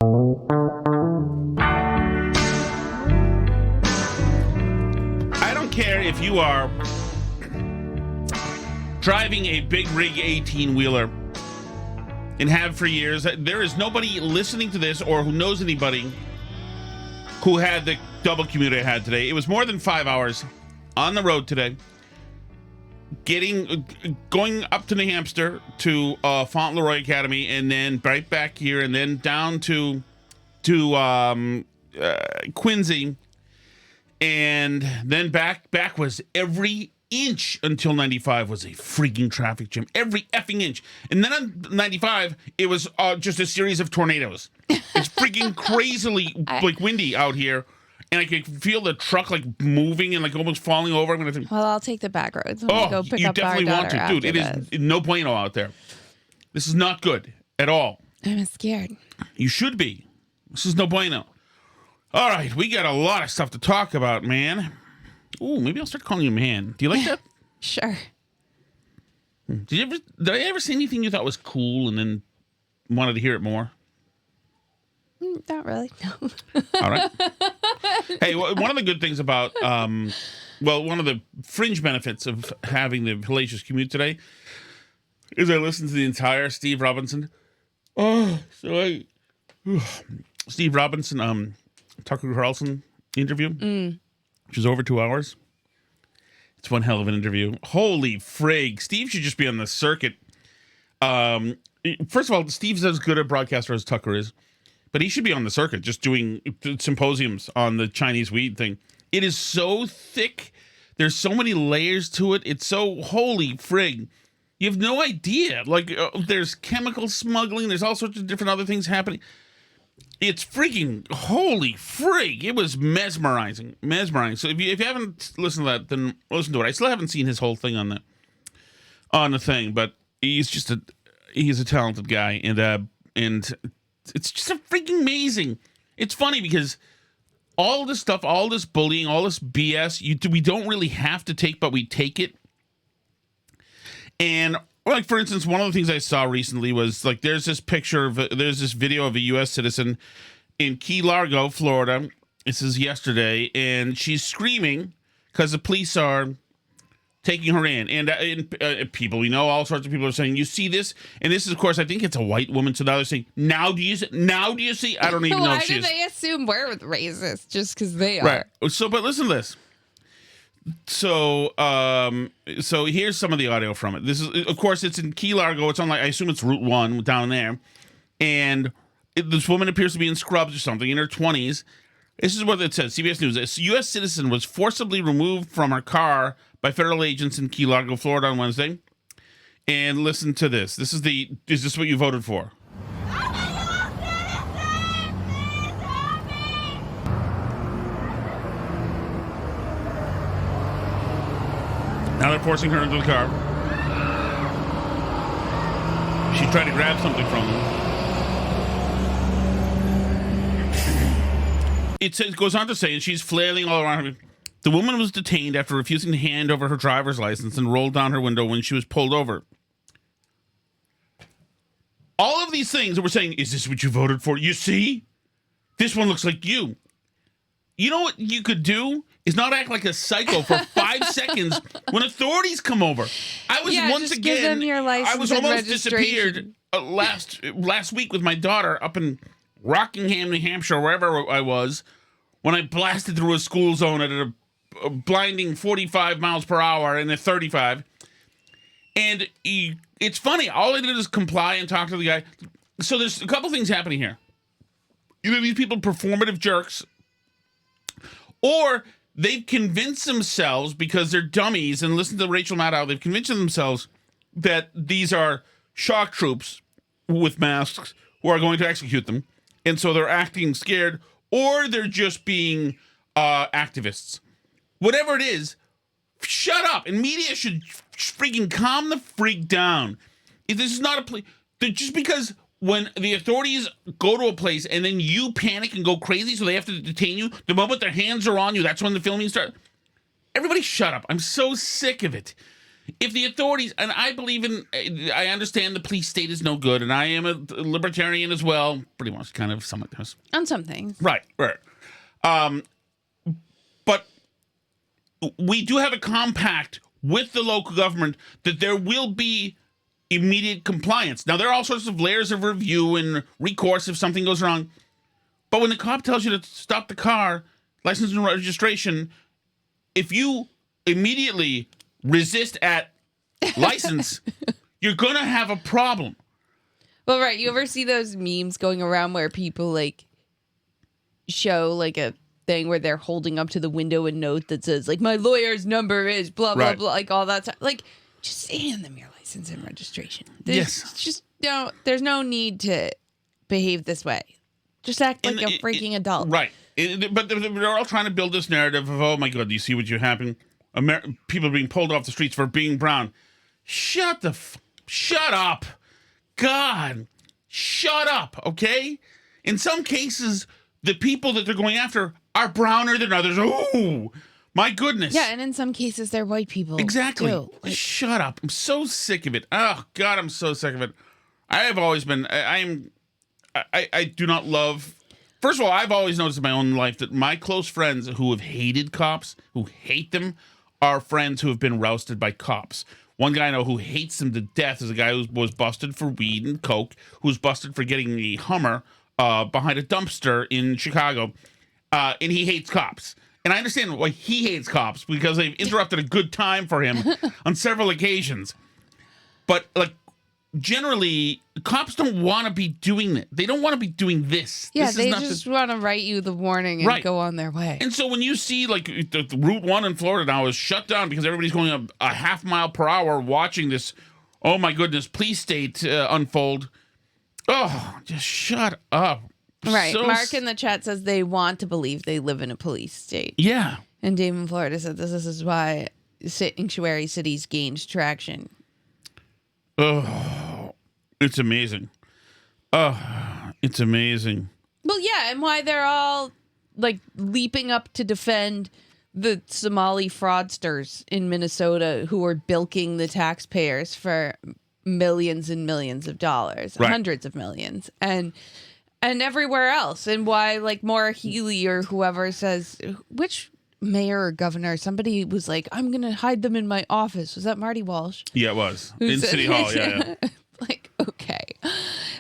I don't care if you are driving a big rig 18-wheeler and have for years. There is nobody listening to this or who knows anybody who had the double commute I had today. It was more than 5 hours on the road today, going up to New Hampshire to Fauntleroy Academy, and then right back here, and then down to Quincy, and then back was every inch until 95 was a freaking traffic jam. Every effing inch. And then on 95, it was just a series of tornadoes. It's freaking crazily windy out here. And I could feel the truck moving and almost falling over. I'm gonna think, well, I'll take the back roads. Go pick you up definitely our want to. Dude, it is no bueno out there. This is not good at all. I'm scared. You should be. This is no bueno. All right, we got a lot of stuff to talk about, man. Ooh, maybe I'll start calling you man. Do you like that? Sure. Did I ever say anything you thought was cool and then wanted to hear it more? Not really, no. All right. Hey, one of the good things about, one of the fringe benefits of having the hellacious commute today is I listened to the entire Steve Robinson. Steve Robinson, Tucker Carlson interview. Which is over 2 hours. It's one hell of an interview. Holy frig. Steve should just be on the circuit. First of all, Steve's as good a broadcaster as Tucker is, but he should be on the circuit just doing symposiums on the Chinese weed thing. It is so thick. There's so many layers to it. It's so holy frig. You have no idea. There's chemical smuggling. There's all sorts of different other things happening. It's freaking holy frig. It was mesmerizing. So if you haven't listened to that, then listen to it. I still haven't seen his whole thing on the thing, but he's a talented guy, and it's just a freaking amazing. It's funny because all this stuff, all this bullying, all this BS, we don't really have to take, but we take it. And for instance, one of the things I saw recently was there's this video of a U.S. citizen in Key Largo, Florida. This is yesterday, and she's screaming because the police are taking her in. And people, all sorts of people are saying, you see this? And this is, of course, I think it's a white woman. So now they're saying, now do you see? I don't even know if she is. Why do they assume we're racist just because they are? Right. So, but listen to this. So here's some of the audio from it. This is, of course, it's in Key Largo. It's on I assume it's Route 1 down there. And this woman appears to be in scrubs or something in her 20s. This is what it says. CBS News. A U.S. citizen was forcibly removed from her car by federal agents in Key Largo, Florida on Wednesday. And listen to this. Is this what you voted for? Now they're forcing her into the car. She tried to grab something from them. It goes on to say, and she's flailing all around her. The woman was detained after refusing to hand over her driver's license and rolled down her window when she was pulled over. All of these things that we're saying, is this what you voted for? You see? This one looks like you. You know what you could do? Is not act like a psycho for 5 seconds when authorities come over. I was I was almost disappeared last week with my daughter up in Rockingham, New Hampshire, wherever I was, when I blasted through a school zone at a blinding 45 miles per hour in a 35. And it's funny. All I did is comply and talk to the guy. So there's a couple things happening here. Either these people performative jerks, or they've convinced themselves, because they're dummies, and listen to Rachel Maddow, they've convinced themselves that these are shock troops with masks who are going to execute them. And so they're acting scared, or they're just being activists. Whatever it is, shut up. And media should freaking calm the freak down. If this is not a place, just because when the authorities go to a place and then you panic and go crazy so they have to detain you, the moment their hands are on you, that's when the filming starts. Everybody shut up. I'm so sick of it. if the authorities, and I understand the police state is no good, and I am a libertarian as well, pretty much, kind of, some of this. On some things. Right. But we do have a compact with the local government that there will be immediate compliance. Now, there are all sorts of layers of review and recourse if something goes wrong. But when the cop tells you to stop the car, license and registration, if you immediately resist at license, you're going to have a problem. Well, right. You ever see those memes going around where people like show like a thing where they're holding up to the window a note that says like, my lawyer's number is blah, blah, blah, like all that stuff. Like, just hand them your license and registration. There's no need to behave this way. Just act like a freaking adult. Right. But they're all trying to build this narrative of, oh my God, do you see what you're happening? People being pulled off the streets for being brown. Shut up. God, shut up, okay? In some cases, the people that they're going after are browner than others. Oh, my goodness. Yeah, and in some cases, they're white people. Exactly. Too. Like, shut up. I'm so sick of it. Oh, God, I'm so sick of it. I have always been, I do not love, first of all, I've always noticed in my own life that my close friends who have hated cops, who hate them, are friends who have been rousted by cops. One guy I know who hates them to death is a guy who was busted for weed and coke, who was busted for getting a Hummer behind a dumpster in Chicago, and he hates cops. And I understand why he hates cops, because they've interrupted a good time for him on several occasions. But, like, generally, cops don't want to be doing it. They don't want to be doing this. Yeah, this they just want to write you the warning and go on their way. And so when you see, like, the Route 1 in Florida now is shut down because everybody's going a half mile per hour watching this, oh my goodness, police state unfold. Oh, just shut up. Right. Mark in the chat says they want to believe they live in a police state. Yeah. And Dave in Florida said this is why sanctuary cities gained traction. Oh, it's amazing. Oh, it's amazing. Well, yeah, and why they're all like leaping up to defend the Somali fraudsters in Minnesota who are bilking the taxpayers for millions and millions of dollars, hundreds of millions, and everywhere else, and why like Maura Healey or whoever says, which mayor or governor, somebody was like, I'm gonna hide them in my office. Was that Marty Walsh? Yeah, it was in City Hall. Yeah. Like, okay,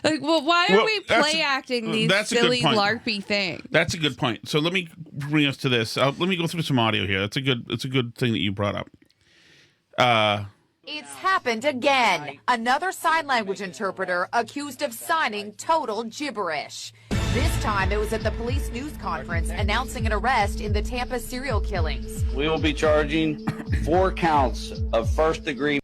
like, well, why are we play acting these silly LARPy things? That's a good point. So let me bring us to this. Let me go through some audio here. It's a good thing that you brought up. It's happened again. Another sign language interpreter accused of signing total gibberish. This time it was at the police news conference announcing an arrest in the Tampa serial killings. We will be charging 4 counts of first-degree.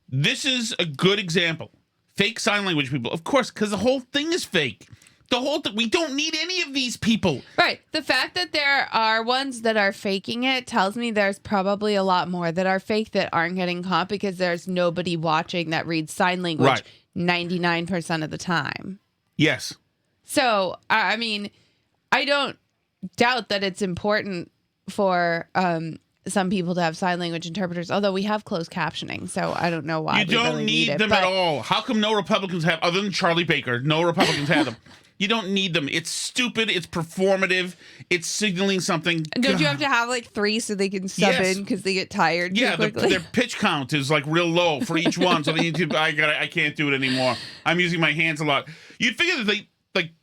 This is a good example. Fake sign language people. Of course, because the whole thing is fake. The whole thing. We don't need any of these people. Right. The fact that there are ones that are faking it tells me there's probably a lot more that are fake that aren't getting caught because there's nobody watching that reads sign language 99% of the time. Yes. So, I mean, I don't doubt that it's important for some people to have sign language interpreters, although we have closed captioning, so I don't know why you don't really need it, them at all. How come no Republicans have, other than Charlie Baker, no Republicans have them? You don't need them. It's stupid. It's performative. It's signaling something. Don't you have to have like 3 so they can sub in because they get tired too quickly? Their pitch count is like real low for each one, so they need to. I can't do it anymore. I'm using my hands a lot. You'd figure that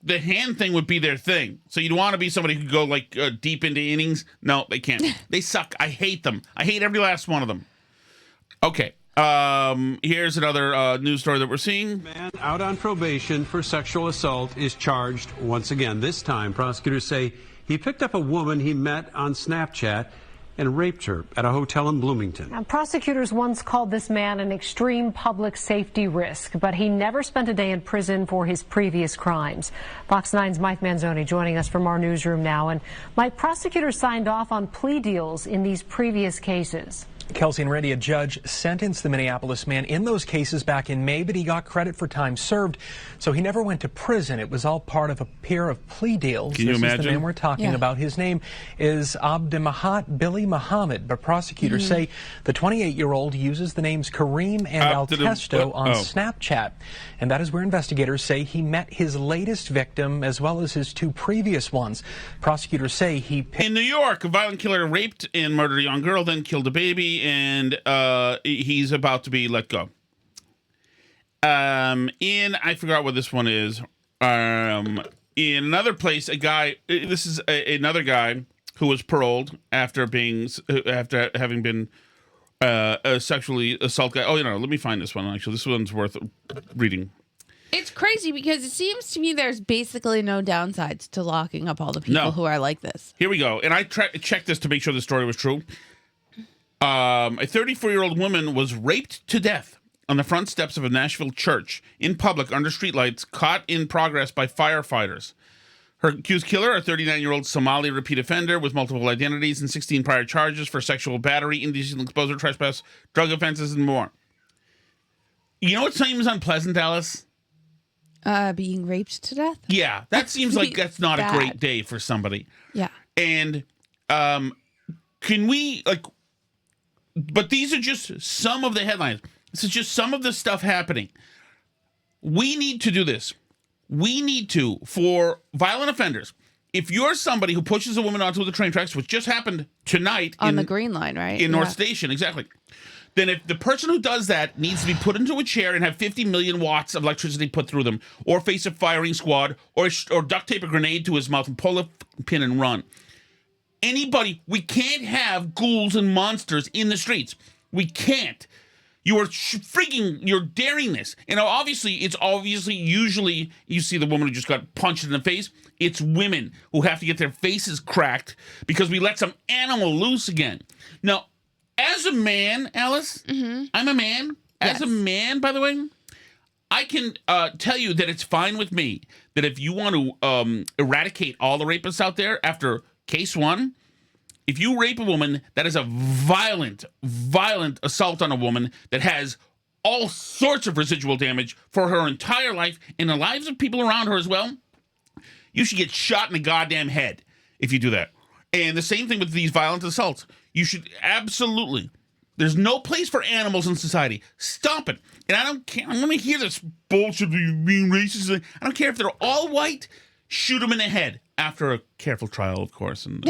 the hand thing would be their thing. So you'd want to be somebody who could go like deep into innings. No, they can't. They suck. I hate them. I hate every last one of them. Okay. Here's another news story that we're seeing. Man out on probation for sexual assault is charged once again. This time, prosecutors say he picked up a woman he met on Snapchat and raped her at a hotel in Bloomington. Now, prosecutors once called this man an extreme public safety risk, but he never spent a day in prison for his previous crimes. Fox 9's Mike Manzoni joining us from our newsroom now. And Mike, prosecutors signed off on plea deals in these previous cases. Kelsey and Randy, a judge sentenced the Minneapolis man in those cases back in May, but he got credit for time served, so he never went to prison. It was all part of a pair of plea deals. Can you imagine? This is the man we're talking about. His name is Abdemahat Billy Muhammad, but prosecutors say the 28-year-old uses the names Kareem and Altesto on Snapchat, and that is where investigators say he met his latest victim as well as his 2 previous ones. Prosecutors say he... In New York, a violent killer raped and murdered a young girl, then killed a baby, and he's about to be let go. I forgot what this one is. In another place, a guy. This is another guy who was paroled after having been a sexually assaulted guy. Oh, let me find this one. Actually, this one's worth reading. It's crazy because it seems to me there's basically no downsides to locking up all the people who are like this. Here we go. And I checked this to make sure the story was true. A 34-year-old woman was raped to death on the front steps of a Nashville church in public under streetlights, caught in progress by firefighters. Her accused killer, a 39-year-old Somali repeat offender with multiple identities and 16 prior charges for sexual battery, indecent exposure, trespass, drug offenses, and more. You know what seems unpleasant, Alice? Being raped to death? Yeah, that seems like that's not a great day for somebody. Yeah. And can we, but these are just some of the headlines. This is just some of the stuff happening. We need to do this. We need to, for violent offenders, if you're somebody who pushes a woman onto the train tracks, which just happened tonight on the Green Line, right? In North Station, exactly. Then if the person who does that needs to be put into a chair and have 50 million watts of electricity put through them, or face a firing squad, or duct tape a grenade to his mouth and pull a pin and run. Anybody, we can't have ghouls and monsters in the streets. We can't. You are you're daring this. And usually you see the woman who just got punched in the face. It's women who have to get their faces cracked because we let some animal loose again. Now, as a man, Alice, I'm a man. As a man, by the way, I can tell you that it's fine with me that if you want to eradicate all the rapists out there after case 1, if you rape a woman, that is a violent assault on a woman that has all sorts of residual damage for her entire life and the lives of people around her as well. You should get shot in the goddamn head if you do that. And the same thing with these violent assaults. You should absolutely. There's no place for animals in society. Stop it. And I don't care. I'm going to hear this bullshit being racist. I don't care if they're all white. Shoot them in the head after a careful trial, of course. And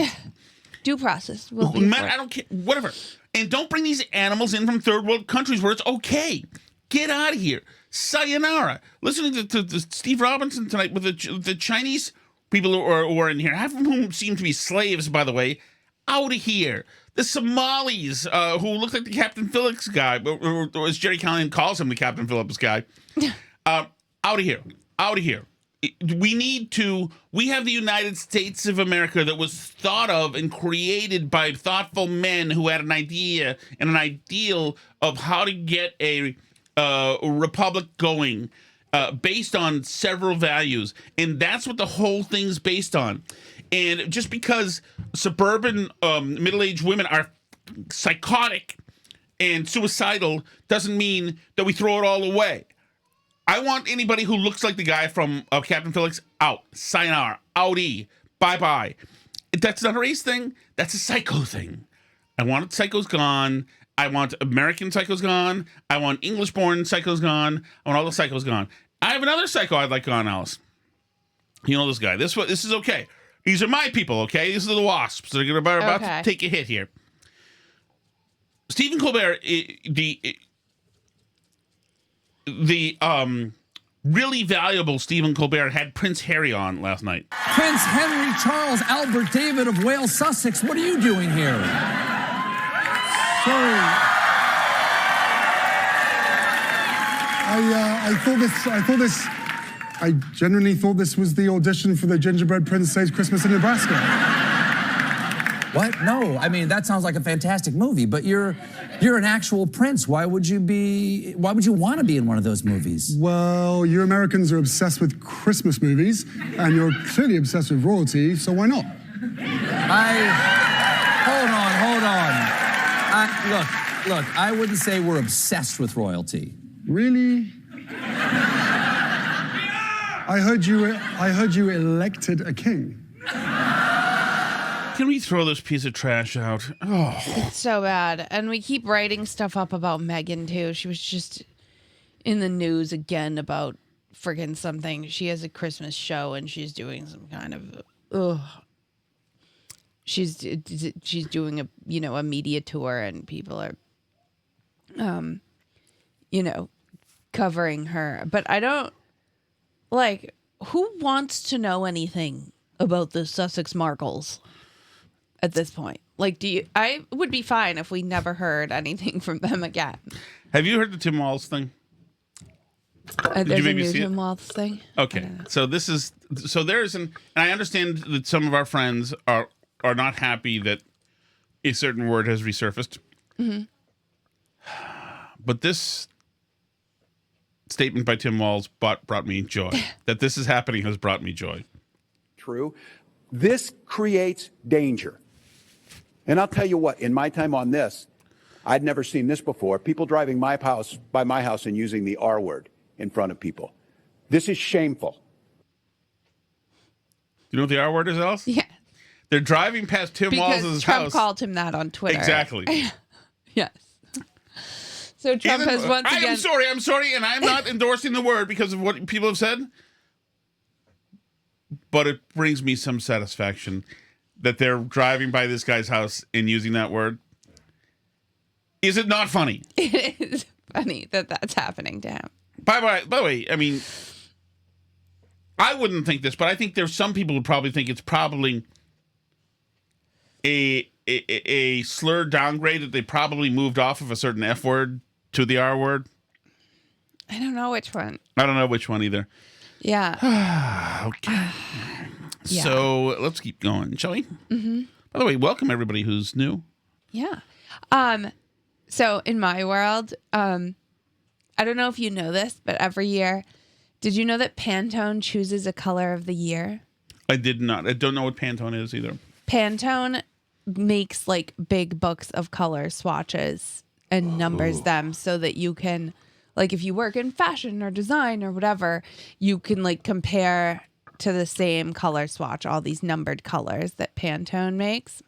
due process. I don't care. Whatever. And don't bring these animals in from third world countries where it's okay. Get out of here. Sayonara. Listening to Steve Robinson tonight with the Chinese people who are in here, half of whom seem to be slaves, by the way, out of here. The Somalis, who look like the Captain Phillips guy, or as Jerry Callahan calls him, the Captain Phillips guy. Out of here. Out of here. We have the United States of America that was thought of and created by thoughtful men who had an idea and an ideal of how to get a republic going based on several values. And that's what the whole thing's based on. And just because suburban middle-aged women are psychotic and suicidal doesn't mean that we throw it all away. I want anybody who looks like the guy from Captain Phillips out. Sayonara. Audi. Bye-bye. That's not a race thing. That's a psycho thing. I want psychos gone. I want American psychos gone. I want English-born psychos gone. I want all the psychos gone. I have another psycho I'd like gone, Alice. You know this guy. This is okay. These are my people, okay? These are the WASPs. They're about to take a hit here. Stephen Colbert, the really valuable Stephen Colbert had Prince Harry on last night. Prince Henry Charles Albert David of Wales, Sussex. What are you doing here? Sorry. I genuinely thought this was the audition for the Gingerbread Prince Saves Christmas in Nebraska. What? No, I mean, that sounds like a fantastic movie, but you're an actual prince. Why would you want to be in one of those movies? Well, you Americans are obsessed with Christmas movies, and you're clearly obsessed with royalty, so why not? Hold on. Look, Look, I wouldn't say we're obsessed with royalty. Really? I heard you elected a king. Can we throw this piece of trash out? Oh. It's so bad. And we keep writing stuff up about Meghan, too. She was just in the news again about friggin' something. She has a Christmas show and she's doing some kind of... She's doing a media tour and people are, covering her. But I don't... Like, who wants to know anything about the Sussex Markles at this point? Like, I would be fine if we never heard anything from them again. Have you heard the Tim Walz thing? There's a new Tim Walz thing? Okay. So and I understand that some of our friends are not happy that a certain word has resurfaced. Mm-hmm. But this statement by Tim Walz brought me joy. That this is happening has brought me joy. True. This creates danger. And I'll tell you what, in my time on this, I'd never seen this before. People driving by my house and using the R word in front of people. This is shameful. You know what the R word is, Alice? Yeah. They're driving past Tim Walz's house. Because Trump called him that on Twitter. Exactly. Yes. So Trump has once again... I'm sorry, and I'm not endorsing the word because of what people have said. But it brings me some satisfaction that they're driving by this guy's house and using that word. Is it not funny? It is funny that that's happening to him. By the way, I mean, I wouldn't think this, but I think there's some people who probably think it's probably a slur downgrade that they probably moved off of a certain F word to the R word. I don't know which one. I don't know which one either. Yeah. Okay. Yeah. So let's keep going, shall we? Mm-hmm. By the way, welcome everybody who's new. Yeah. So in my world, I don't know if you know this, but every year, did you know that Pantone chooses a color of the year? I did not. I don't know what Pantone is either. Pantone makes like big books of color swatches and numbers them so that you can, like, if you work in fashion or design or whatever, you can like compare to the same color swatch all these numbered colors that Pantone makes.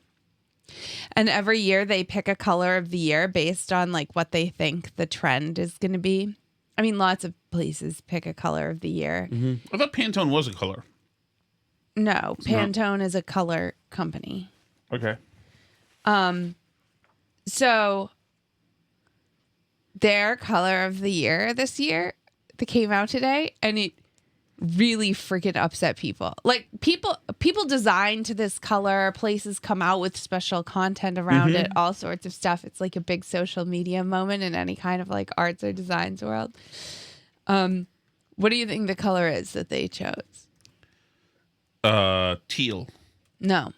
And every year they pick a color of the year based on like what they think the trend is going to be. I mean, lots of places pick a color of the year. Mm-hmm. I thought Pantone was a color. No, Pantone is a color company. Okay. So their color of the year this year that came out today, and it really freaking upset people. Like people design to this color, places come out with special content around it, all sorts of stuff. It's like a big social media moment in any kind of like arts or designs world. What do you think the color is that they chose? Teal. No.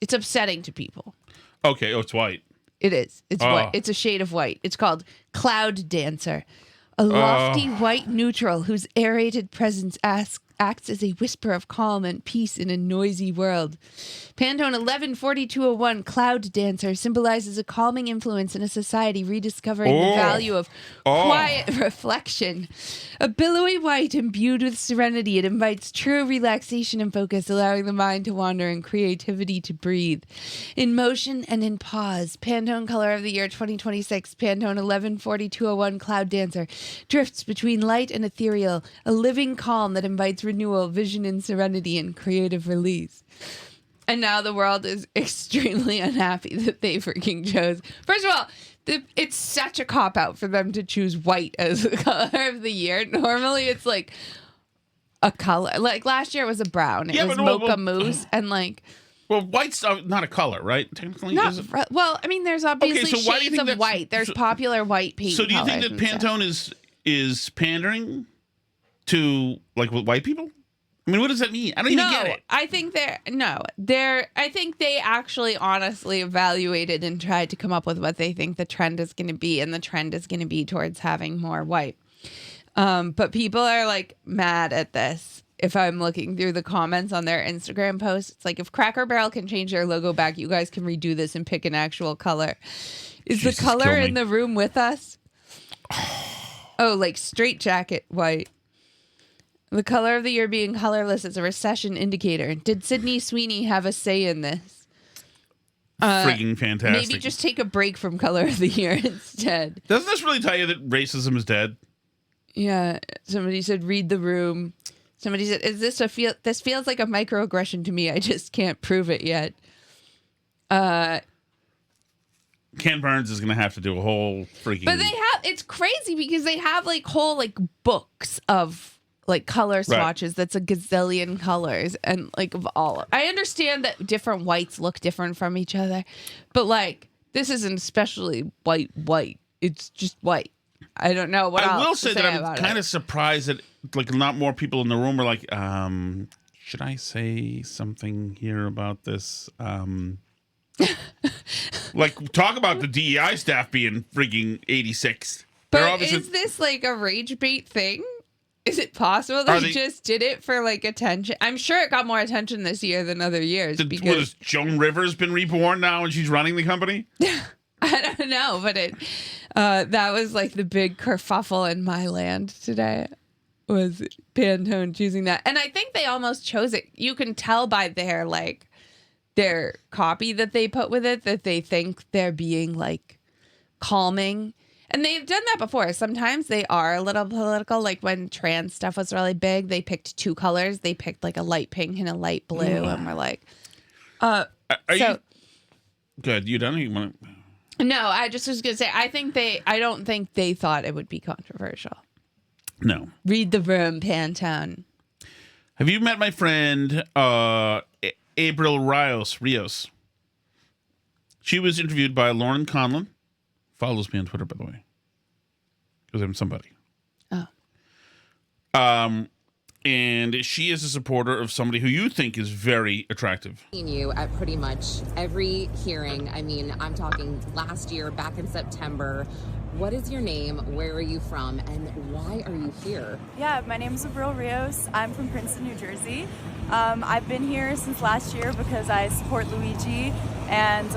It's upsetting to people. Okay, it's white. It is. It's white. It's a shade of white. It's called Cloud Dancer. A lofty white neutral whose aerated presence acts as a whisper of calm and peace in a noisy world. Pantone 114201 Cloud Dancer symbolizes a calming influence in a society rediscovering the value of quiet reflection. A billowy white imbued with serenity, it invites true relaxation and focus, allowing the mind to wander and creativity to breathe. In motion and in pause, Pantone Color of the Year 2026, Pantone 114201 Cloud Dancer drifts between light and ethereal, a living calm that invites renewal, vision and serenity, and creative release. And now the world is extremely unhappy that they freaking chose. First of all, it's such a cop-out for them to choose white as the color of the year. Normally it's like a color. Like last year it was a brown. It was mocha mousse and like... Well, white's not a color, right? Technically, well, I mean, there's obviously shades of white. There's popular white paint. So do you think that Pantone is pandering to like white people? I mean, what does that mean? I don't even get it. I think I think they actually honestly evaluated and tried to come up with what they think the trend is going to be, and the trend is going to be towards having more white. But people are like mad at this. if I'm looking through the comments on their Instagram post. It's like, if Cracker Barrel can change their logo back, you guys can redo this and pick an actual color. Is Jesus, the color kill me. in the room with us? Oh, like straight jacket white. The color of the year being colorless is a recession indicator. Did Sydney Sweeney have a say in this? Freaking fantastic. Maybe just take a break from color of the year instead. Doesn't this really tell you that racism is dead? Yeah. Somebody said, read the room. Somebody said, is this this feels like a microaggression to me. I just can't prove it yet. Ken Burns is going to have to do a whole freaking... But it's crazy because they have like whole like books of like color swatches. That's a gazillion colors and like of all. I understand that different whites look different from each other, but like this isn't especially white. It's just white. I don't know what I else will to say that I'm kind of surprised that like not more people in the room are like, should I say something here about this? Like talk about the DEI staff being freaking 86. But is this like a rage bait thing? Is it possible they just did it for like attention? I'm sure it got more attention this year than other years. Has Joan Rivers been reborn now and she's running the company? I don't know, but that was like the big kerfuffle in my land today, was Pantone choosing that. And I think they almost chose it. You can tell by their copy that they put with it that they think they're being like calming. And they've done that before. Sometimes they are a little political. Like when trans stuff was really big, they picked two colors. They picked like a light pink and a light blue. And we're like, are you good? You done? You want to... No, I just was going to say, I don't think they thought it would be controversial. No. Read the room, Pantone. Have you met my friend, April Rios? She was interviewed by Lauren Conlon. Follows me on Twitter, by the way. Because I'm somebody. Oh. And she is a supporter of somebody who you think is very attractive. You at pretty much every hearing. I mean, I'm talking last year, back in September. What is your name? Where are you from? And why are you here? Yeah, my name is April Rios. I'm from Princeton, New Jersey. I've been here since last year because I support Luigi, and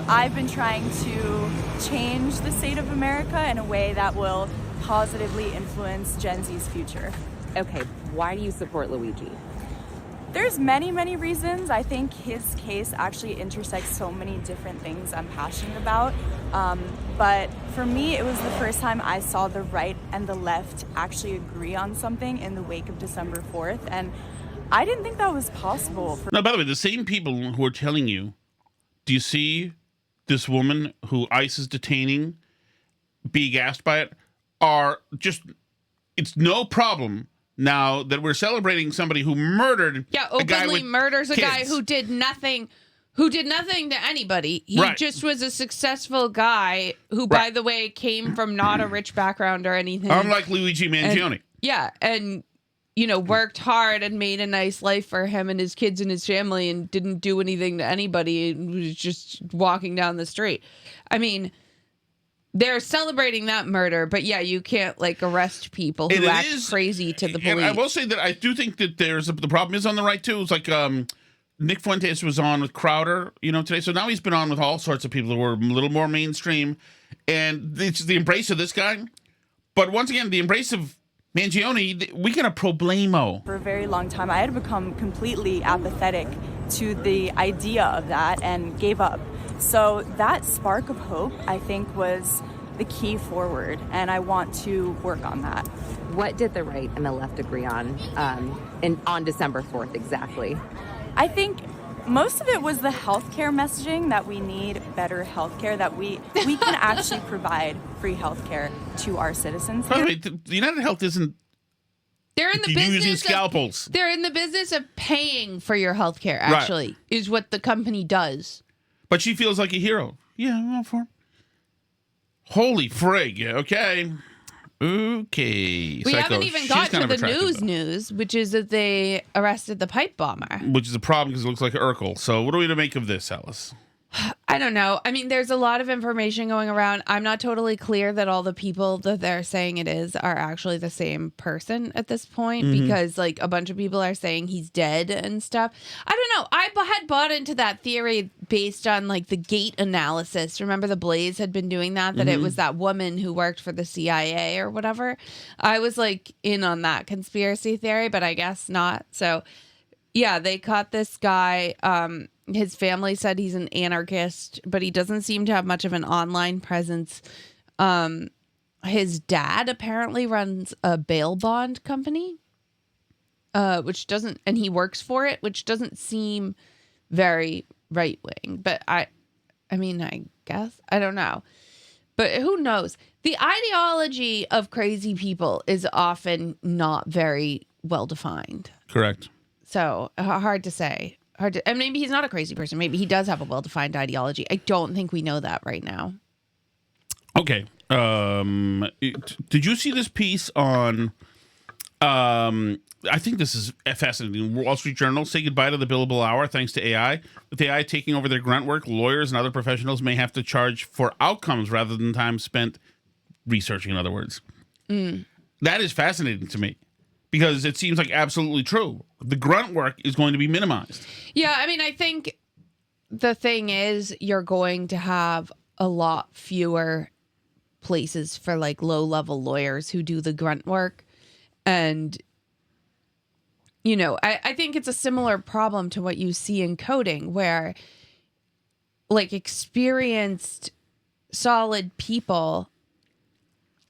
I've been trying to change the state of America in a way that will positively influence Gen Z's future. Okay, why do you support Luigi? There's many, many reasons. I think his case actually intersects so many different things I'm passionate about. But for me, it was the first time I saw the right and the left actually agree on something in the wake of December 4th. And I didn't think that was possible. Now, by the way, the same people who are telling you, do you see this woman who ICE is detaining, being gassed by it, are just, it's no problem now that we're celebrating somebody who murdered openly murders a guy kids. who did nothing to anybody. He just was a successful guy who, by the way, came from not a rich background or anything. Unlike Luigi Mangione. And worked hard and made a nice life for him and his kids and his family and didn't do anything to anybody and was just walking down the street. I mean, they're celebrating that murder, but you can't arrest people who act crazy to the police. And I will say that I do think that the problem is on the right too. It's like Nick Fuentes was on with Crowder, today. So now he's been on with all sorts of people who are a little more mainstream, and it's the embrace of this guy. But once again, the embrace of Mangione, we get a problemo. For a very long time, I had become completely apathetic to the idea of that and gave up. So that spark of hope, I think, was the key forward, and I want to work on that. What did the right and the left agree on December 4th exactly? I think most of it was the healthcare messaging, that we need better healthcare, that we can actually provide free healthcare to our citizens. By the way, the United Health isn't They're in the business using scalpels. They're in the business of paying for your healthcare, actually, is what the company does. But she feels like a hero. Yeah, I'm all for it. Holy frig. Okay. We Psycho. haven't even She's got kind to of the attractive, news, which is that they arrested the pipe bomber. Which is a problem because it looks like Urkel. So what are we to make of this, Alice? I I don't know. I mean, there's a lot of information going around. I'm not totally clear that all the people that they're saying it is are actually the same person at this point, because like a bunch of people are saying he's dead and stuff. I don't know. I had bought into that theory based on like the gate analysis. Remember the Blaze had been doing that it was that woman who worked for the CIA or whatever. I was like in on that conspiracy theory, but I guess not. So yeah, they caught this guy. His family said he's an anarchist, but he doesn't seem to have much of an online presence. His dad apparently runs a bail bond company, which doesn't, and he works for it, which doesn't seem very right wing. But I mean, I guess, I don't know. But who knows? The ideology of crazy people is often not very well defined. Correct. So hard to say. And maybe he's not a crazy person. Maybe he does have a well-defined ideology. I don't think we know that right now. Okay. Did you see this piece on? I think this is fascinating. Wall Street Journal: say goodbye to the billable hour thanks to AI. With AI taking over their grunt work, lawyers and other professionals may have to charge for outcomes rather than time spent researching. In other words, that is fascinating to me. Because it seems like absolutely true. The grunt work is going to be minimized. Yeah, I mean, I think the thing is you're going to have a lot fewer places for like low-level lawyers who do the grunt work. And, you know, I think it's a similar problem to what you see in coding where like experienced, solid people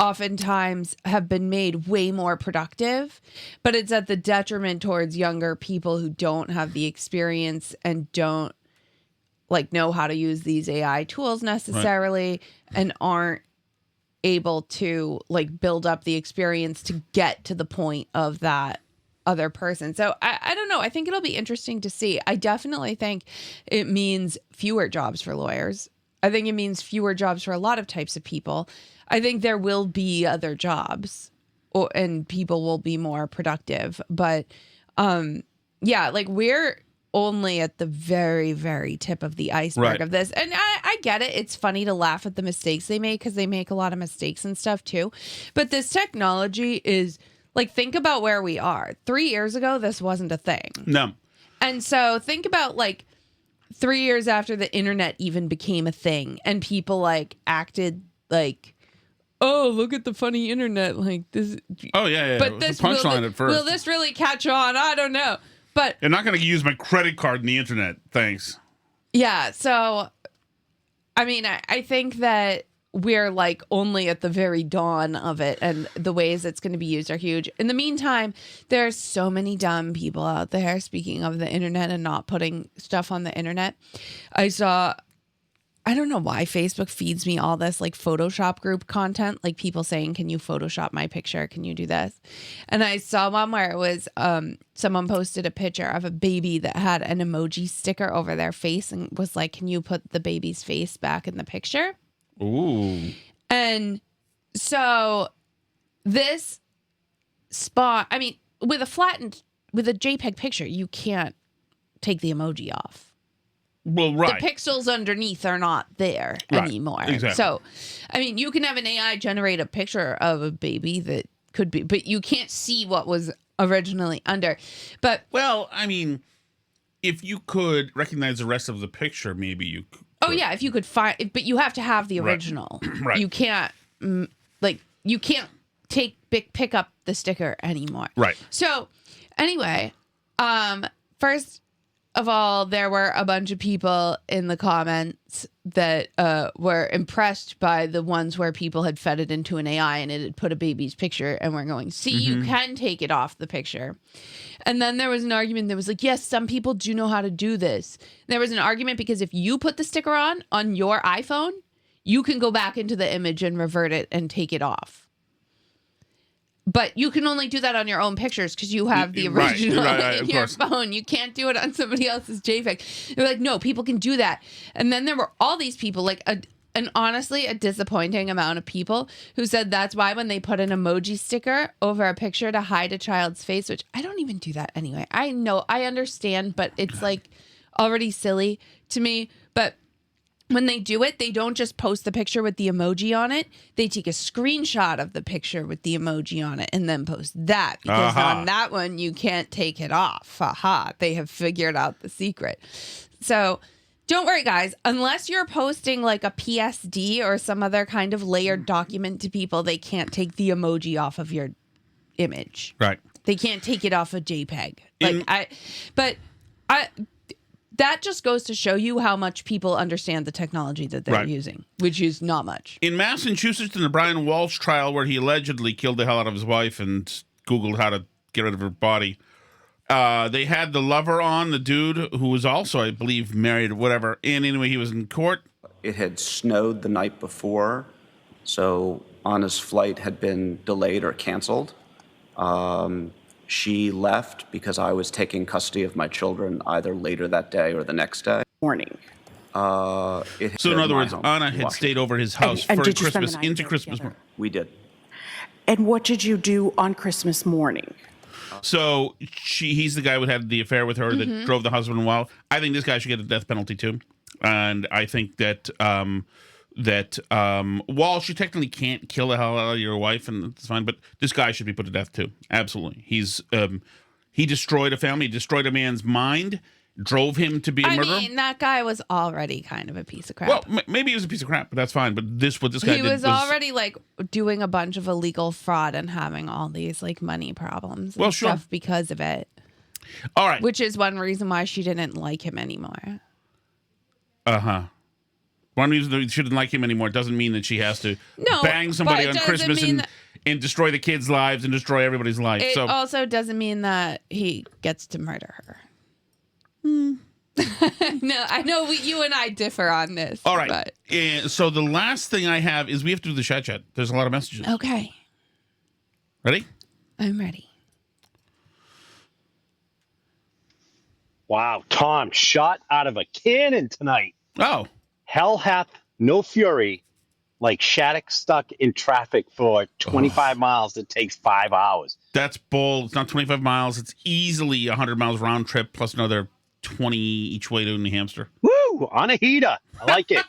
oftentimes have been made way more productive, but it's at the detriment towards younger people who don't have the experience and don't like know how to use these AI tools necessarily, and aren't able to like build up the experience to get to the point of that other person. So I don't know. I think it'll be interesting to see. I definitely think it means fewer jobs for lawyers. I think it means fewer jobs for a lot of types of people. I think there will be other jobs and people will be more productive. But yeah, like we're only at the very, very tip of the iceberg of this. And I get it. It's funny to laugh at the mistakes they make because they make a lot of mistakes and stuff too. But this technology is like, think about where we are. 3 years ago, this wasn't a thing. No. And so think about like 3 years after the internet even became a thing and people like acted like, oh, look at the funny internet. Like this. Oh, yeah. But this punchline at first. Will this really catch on? I don't know. But you're not going to use my credit card in the internet. Thanks. Yeah. So, I mean, I think that we're like only at the very dawn of it, and the ways it's going to be used are huge. In the meantime, there's so many dumb people out there, speaking of the internet and not putting stuff on the internet. I don't know why Facebook feeds me all this like Photoshop group content, like people saying, can you Photoshop my picture? Can you do this? And I saw one where it was someone posted a picture of a baby that had an emoji sticker over their face and was like, can you put the baby's face back in the picture? Ooh. And so this spot, I mean, with a JPEG picture, you can't take the emoji off. Well, right. The pixels underneath are not there anymore. Exactly. So, I mean, you can have an AI generate a picture of a baby that could be, but you can't see what was originally under. But well, I mean, if you could recognize the rest of the picture, maybe you could. Oh, yeah, if you could find, but you have to have the original. Right. You can't, you can't pick up the sticker anymore. Right. So, anyway, first of all, there were a bunch of people in the comments that were impressed by the ones where people had fed it into an AI and it had put a baby's picture and we're going, see, you can take it off the picture. And then there was an argument that was like, yes, some people do know how to do this. There was an argument because if you put the sticker on your iPhone, you can go back into the image and revert it and take it off. But you can only do that on your own pictures because you have the original in your phone. You can't do it on somebody else's JPEG. They're like, no, people can do that. And then there were all these people, like honestly, a disappointing amount of people who said that's why when they put an emoji sticker over a picture to hide a child's face, which I don't even do that anyway. I know, I understand, but it's like already silly to me. But when they do it, they don't just post the picture with the emoji on it. They take a screenshot of the picture with the emoji on it and then post that. Because on that one, you can't take it off. They have figured out the secret. So don't worry, guys. Unless you're posting like a PSD or some other kind of layered document to people, they can't take the emoji off of your image. Right. They can't take it off a JPEG. That just goes to show you how much people understand the technology that they're using, which is not much. In Massachusetts, in the Brian Walsh trial, where he allegedly killed the hell out of his wife and Googled how to get rid of her body, they had the lover on, the dude who was also, I believe, married or whatever. And anyway, he was in court. It had snowed the night before, so Anna's flight had been delayed or canceled. She left because I was taking custody of my children either later that day or the next day. Morning. So in other words, Anna had stayed over his house for Christmas, into Christmas morning. We did. And what did you do on Christmas morning? So he's the guy who had the affair with her that drove the husband wild. I think this guy should get a death penalty too. And I think that Walsh, you technically can't kill the hell out of your wife, and it's fine, but this guy should be put to death too. Absolutely. He destroyed a family, destroyed a man's mind, drove him to be a murderer. I mean, that guy was already kind of a piece of crap. Well, maybe he was a piece of crap, but that's fine. But what this guy did was already like doing a bunch of illegal fraud and having all these like money problems and stuff because of it. All right. Which is one reason why she didn't like him anymore. One reason that she didn't like him anymore doesn't mean that she has to bang somebody on Christmas and destroy the kids' lives and destroy everybody's life. It also doesn't mean that he gets to murder her. No, I know you and I differ on this. All right. So the last thing I have is we have to do the chat. There's a lot of messages. Okay. Ready? I'm ready. Wow, Tom shot out of a cannon tonight. Oh. Hell hath no fury like Shattuck stuck in traffic for 25 miles that takes 5 hours. That's bull. It's not 25 miles. It's easily 100 miles round trip plus another 20 each way to New Hampshire. Woo! On a heater. I like it.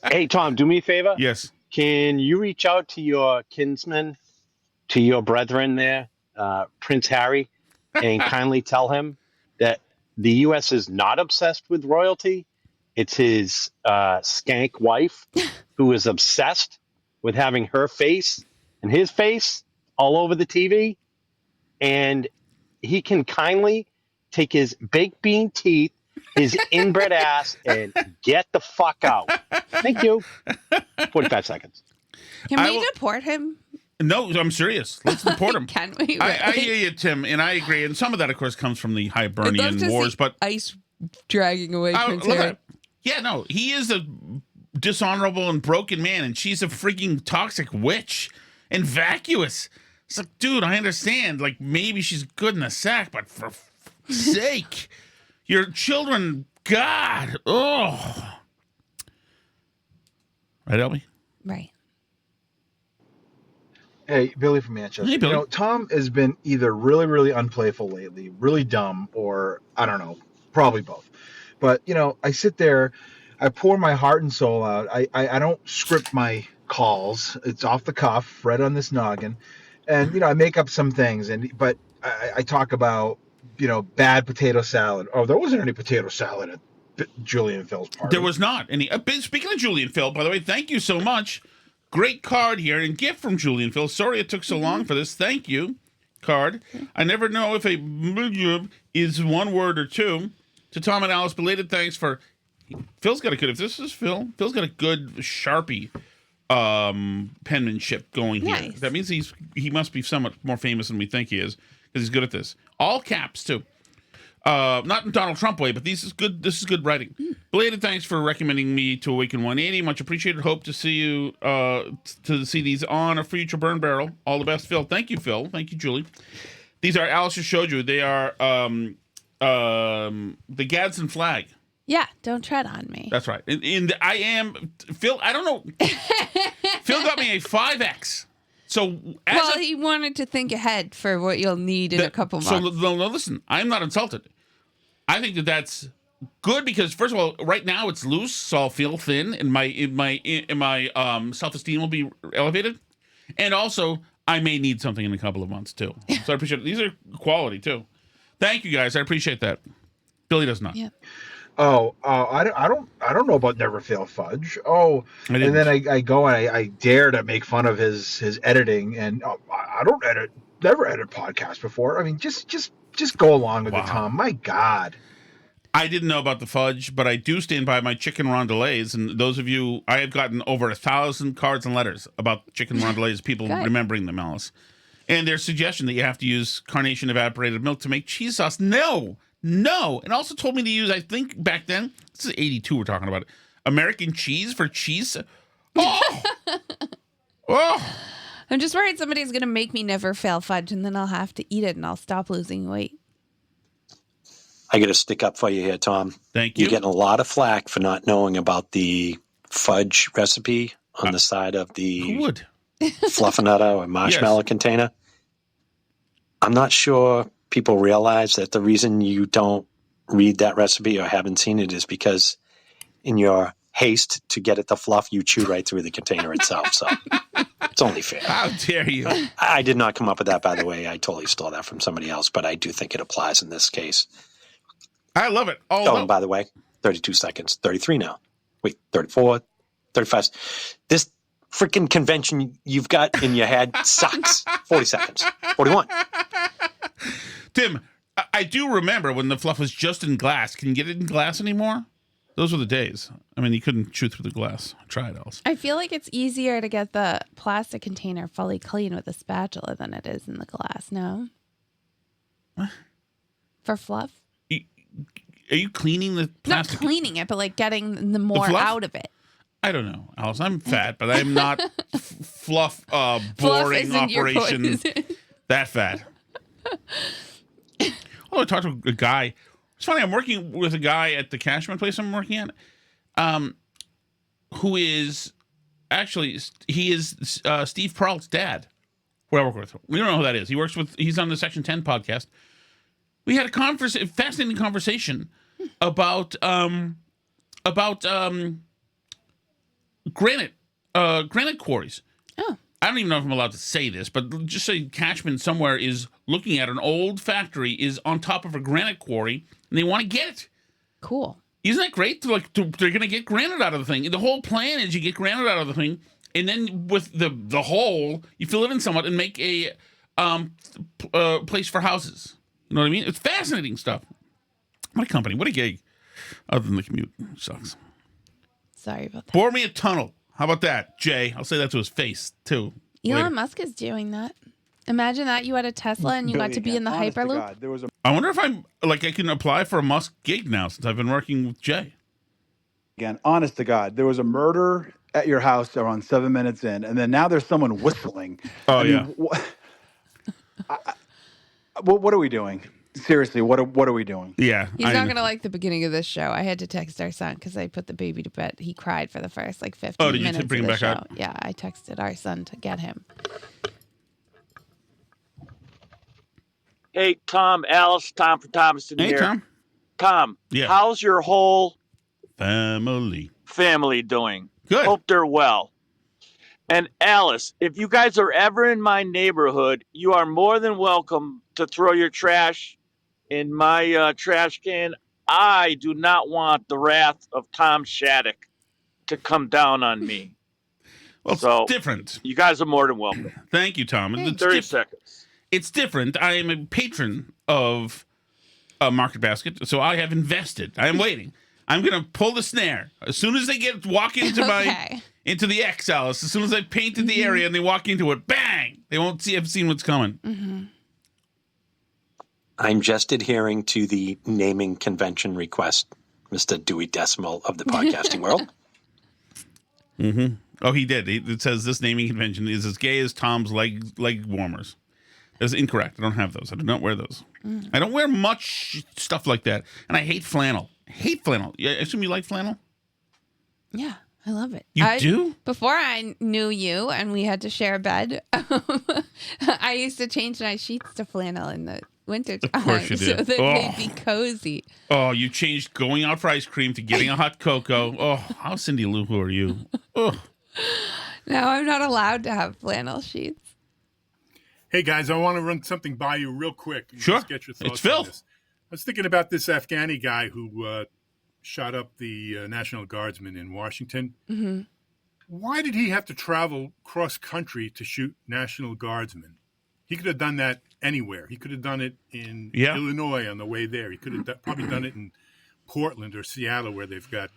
Hey, Tom, do me a favor. Yes. Can you reach out to your kinsman, to your brethren there, Prince Harry, and kindly tell him that the U.S. is not obsessed with royalty. It's his skank wife who is obsessed with having her face and his face all over the TV. And he can kindly take his baked bean teeth, his inbred ass, and get the fuck out. Thank you. 45 seconds. Can we deport him? No, I'm serious. Let's deport him. Can we? I hear you, Tim, and I agree. And some of that, of course, comes from the Hibernian Wars. But ice dragging away Prince Harry. Yeah, no, he is a dishonorable and broken man, and she's a freaking toxic witch and vacuous. It's like, dude, I understand. Like, maybe she's good in the sack, but for sake, your children, God, oh. Right, Elby? Right. Hey, Billy from Manchester. Hey, Billy. You know, Tom has been either really, really unplayful lately, really dumb, or I don't know, probably both. But, you know, I sit there, I pour my heart and soul out. I don't script my calls. It's off the cuff, right on this noggin. And, you know, I make up some things. But I talk about, you know, bad potato salad. Oh, there wasn't any potato salad at Julian Phil's party. There was not any. Speaking of Julian Phil, by the way, thank you so much. Great card here and gift from Julian Phil. Sorry it took so long for this. Thank you. Card. I never know if a is one word or two. To Tom and Alice, belated thanks for... Phil's got a good... If this is Phil's got a good Sharpie penmanship going here. Nice. That means he must be somewhat more famous than we think he is, because he's good at this. All caps, too. Not in Donald Trump way, but this is good writing. Belated thanks for recommending me to Awaken 180. Much appreciated. Hope to see you, to see these on a future burn barrel. All the best, Phil. Thank you, Phil. Thank you, Julie. These are, Alice just showed you, they are... the Gadsden flag. Yeah, don't tread on me. That's right. And I am Phil. I don't know. Phil got me a 5X. So he wanted to think ahead for what you'll need in a couple months. So no, listen. I'm not insulted. I think that's good because first of all, right now it's loose, so I'll feel thin, and my self-esteem will be elevated, and also I may need something in a couple of months too. So I appreciate it. These are quality too. Thank you guys. I appreciate that. Billy does not. Yeah. I don't know about Never Fail Fudge. And then I go and I dare to make fun of his editing, and I don't never edit podcasts before. I mean, just go along with it, Tom. My God. I didn't know about the fudge, but I do stand by my chicken rondelets. And those of you, I have gotten over 1,000 cards and letters about chicken rondelets, people remembering them, Alice. And their suggestion that you have to use carnation evaporated milk to make cheese sauce. No. And also told me to use, I think back then, this is 82 we're talking about, American cheese for cheese. Oh! I'm just worried somebody's going to make me never fail fudge, and then I'll have to eat it, and I'll stop losing weight. I got to stick up for you here, Tom. Thank you. You're getting a lot of flack for not knowing about the recipe on the side of the fluffernutter or marshmallow container. I'm not sure people realize that the reason you don't read that recipe or haven't seen it is because in your haste to get it to fluff, you chew right through the container itself. So it's only fair. How dare you? I did not come up with that, by the way. I totally stole that from somebody else, but I do think it applies in this case. I love it. And by the way, 32 seconds, 33 now. Wait, 34, 35. This freaking convention you've got in your head sucks. 40 seconds, 41. Tim, I do remember when the fluff was just in glass. Can you get it in glass anymore? Those were the days. I mean, you couldn't chew through the glass. Try it, Alice. I feel like it's easier to get the plastic container fully clean with a spatula than it is in the glass, no? What? For fluff? Are you cleaning the plastic? Not cleaning it, but like getting the more out of it. I don't know, Alice. I'm fat, but I'm not fluff boring operation that fat. I talked to a guy. It's funny. I'm working with a guy at the Cashman place I'm working at, who is actually he is Steve Peralt's dad. Who I work with. We don't know who that is. He's on the Section 10 podcast. We had a fascinating conversation about granite quarries. Oh. I don't even know if I'm allowed to say this, but just say Cashman somewhere is looking at an old factory, is on top of a granite quarry, and they want to get it. Cool. Isn't that great? They're going to get granite out of the thing. The whole plan is you get granite out of the thing, and then with the hole, you fill it in somewhat and make a place for houses. You know what I mean? It's fascinating stuff. What a company. What a gig. Other than the commute. Sucks. Sorry about that. Bore me a tunnel. How about that, Jay? I'll say that to his face, too. Elon Musk is doing that. Imagine that you had a Tesla and you got to be in the Hyperloop. I wonder if I can apply for a Musk gig now since I've been working with Jay. Again, honest to God, there was a murder at your house around 7 minutes in, and then now there's someone whistling. Oh, yeah. What are we doing? Seriously, what are we doing? Yeah. He's not going to like the beginning of this show. I had to text our son because I put the baby to bed. He cried for the first 15 minutes did you bring of him the back show. up? Yeah, I texted our son to get him. Hey, Tom, Alice, Tom from Thomaston here. Hey, Tom. Tom, Yeah. how's your whole family doing? Good. Hope they're well. And Alice, if you guys are ever in my neighborhood, you are more than welcome to throw your trash in my trash can. I do not want the wrath of Tom Shattuck to come down on me. Well, it's different. You guys are more than welcome. Thank you, Tom. It's 30 seconds. It's different. I am a patron of Market Basket, so I have invested. I am waiting. I'm going to pull the snare. As soon as they walk into into the X, Alice, as soon as I painted the area and they walk into it, bang! They won't have seen what's coming. Mm-hmm. I'm just adhering to the naming convention request, Mr. Dewey Decimal of the podcasting world. Mm-hmm. Oh, he did. It says this naming convention is as gay as Tom's leg warmers. That's incorrect. I don't have those. I do not wear those. I don't wear much stuff like that. And I hate flannel. Yeah, I assume you like flannel? Yeah, I love it. You do? Before I knew you and we had to share a bed, I used to change my sheets to flannel in the wintertime. Of course you did. So that they'd be cozy. Oh, you changed going out for ice cream to getting a hot cocoa. Oh, how Cindy Lou Who are you? Oh. Now I'm not allowed to have flannel sheets. Hey, guys, I want to run something by you real quick. Sure. Just get your thoughts It's Phil. on this. I was thinking about this Afghani guy who shot up the National Guardsman in Washington. Mm-hmm. Why did he have to travel cross-country to shoot National Guardsmen? He could have done that anywhere. He could have done it in Illinois on the way there. He could have probably done it in Portland or Seattle where they've got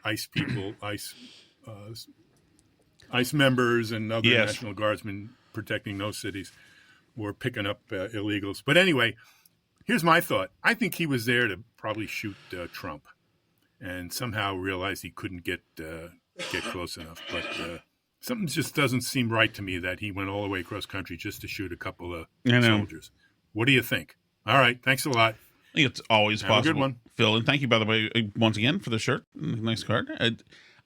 ICE people, ICE members and other National Guardsmen protecting those cities or picking up illegals. But anyway, here's my thought. I think he was there to probably shoot Trump and somehow realized he couldn't get close enough. But something just doesn't seem right to me that he went all the way across country just to shoot a couple of soldiers. What do you think? All right. Thanks a lot. I think it's always Have a possible. good one. Phil, and thank you, by the way, once again for the shirt. Nice card.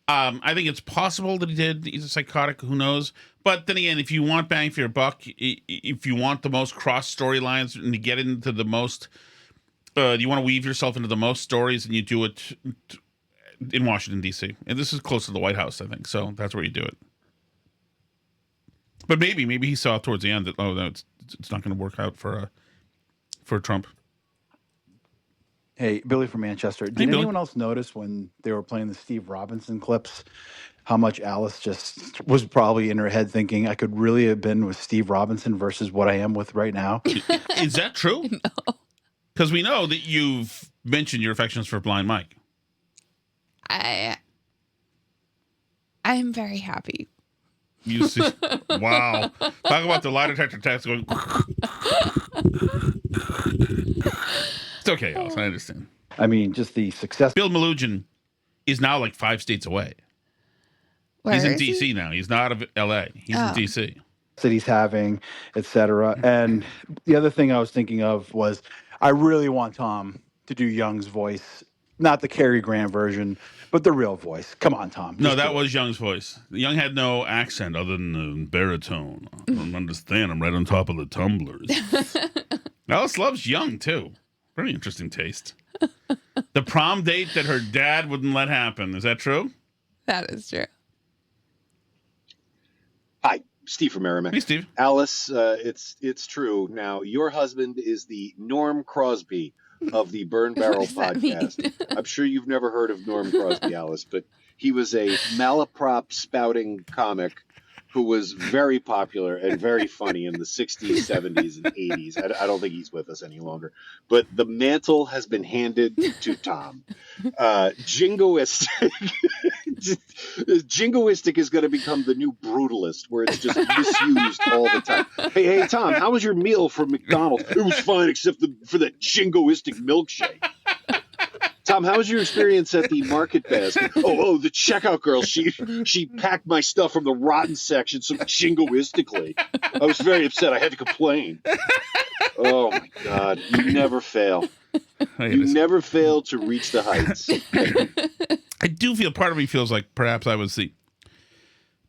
I think it's possible that he did. He's a psychotic. Who knows? But then again, if you want bang for your buck, if you want the most cross storylines and to get into the most, you want to weave yourself into the most stories, and you do it in Washington, D.C. And this is close to the White House, I think. So that's where you do it. But maybe he saw towards the end that, no, it's not going to work out for Trump. Hey, Billy from Manchester. Did anyone else notice when they were playing the Steve Robinson clips how much Alice just was probably in her head thinking, I could really have been with Steve Robinson versus what I am with right now? Is that true? No. Because we know that you've mentioned your affections for Blind Mike. I'm very happy. You see? Wow. Talk about the lie detector test going. It's okay, Alice. I understand. I mean, just the success. Bill Malugin is now like 5 states away. He's in D.C. now. He's not of L.A. He's in D.C. That he's having, etc. And the other thing I was thinking of was I really want Tom to do Young's voice, not the Cary Grant version, but the real voice. Come on, Tom. No, that was Young's voice. Young had no accent other than the baritone. I don't understand. I'm right on top of the tumblers. Alice loves Young, too. Very interesting taste. The prom date that her dad wouldn't let happen. Is that true? That is true. Hi, Steve from Merrimack. Hey, Steve. Alice, it's true. Now, your husband is the Norm Crosby of the Burn Barrel podcast. I'm sure you've never heard of Norm Crosby, Alice, but he was a malaprop spouting comic who was very popular and very funny in the 60s, 70s, and 80s. I don't think he's with us any longer. But the mantle has been handed to Tom. Jingoistic is going to become the new brutalist, where it's just misused all the time. Hey, Tom, how was your meal from McDonald's? It was fine, except for that jingoistic milkshake. Tom, how was your experience at the market basket? Oh, the checkout girl, she packed my stuff from the rotten section so jingoistically. I was very upset. I had to complain. Oh, my God. You never fail. You never fail to reach the heights. I do feel, part of me feels like perhaps I was the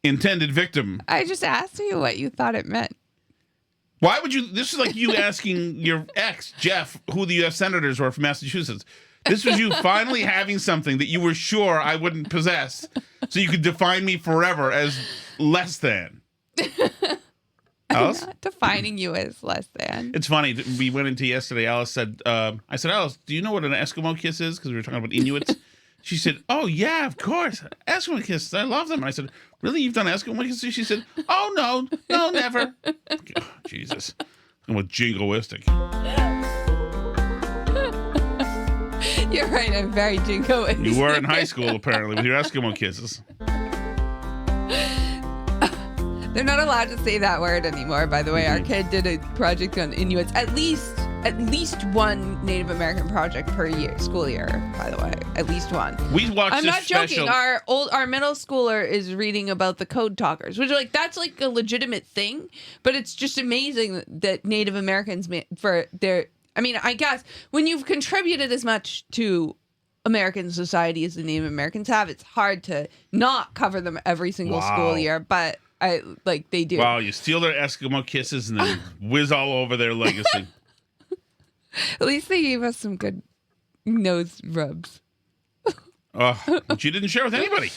intended victim. I just asked you what you thought it meant. Why would you? This is like you asking your ex, Jeff, who the U.S. senators were from Massachusetts. This was you finally having something that you were sure I wouldn't possess, so you could define me forever as less than. I'm not defining you as less than. It's funny. We went into yesterday. Alice said, I said, Alice, do you know what an Eskimo kiss is? Because we were talking about Inuits. She said, oh, yeah, of course. Eskimo kisses. I love them. And I said, really? You've done Eskimo kisses? She said, oh, no, never. Oh, Jesus. I'm with jingoistic. You're right. I'm very jingoistic. You were in high school, apparently, with your Eskimo kisses. They're not allowed to say that word anymore, by the way. Our kid did a project on Inuits. At least one Native American project per school year, by the way. At least one. We watched I'm not joking. Our middle schooler is reading about the code talkers, which that's like a legitimate thing, but it's just amazing that Native Americans I guess when you've contributed as much to American society as the Native Americans have, it's hard to not cover them every single school year, but they do. Wow, you steal their Eskimo kisses and then whiz all over their legacy. At least they gave us some good nose rubs. Which you didn't share with anybody.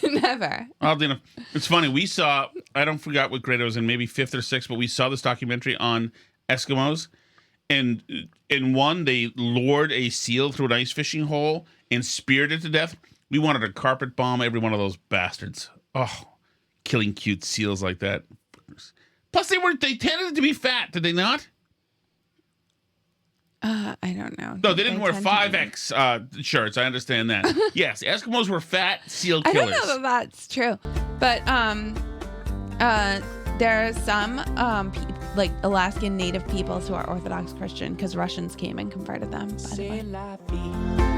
Never. Well, Dina, it's funny. We saw, I don't forget what grade I was in, maybe 5th or 6th, but we saw this documentary on Eskimos. And in one, they lured a seal through an ice fishing hole and speared it to death. We wanted to carpet bomb every one of those bastards. Oh, killing cute seals like that. Plus, they tended to be fat, did they not? I don't know. No, they didn't wear 5X shirts. I understand that. Yes, Eskimos were fat seal killers. I don't know that that's true, but there are some like Alaskan Native peoples who are Orthodox Christian because Russians came and converted them. By the way.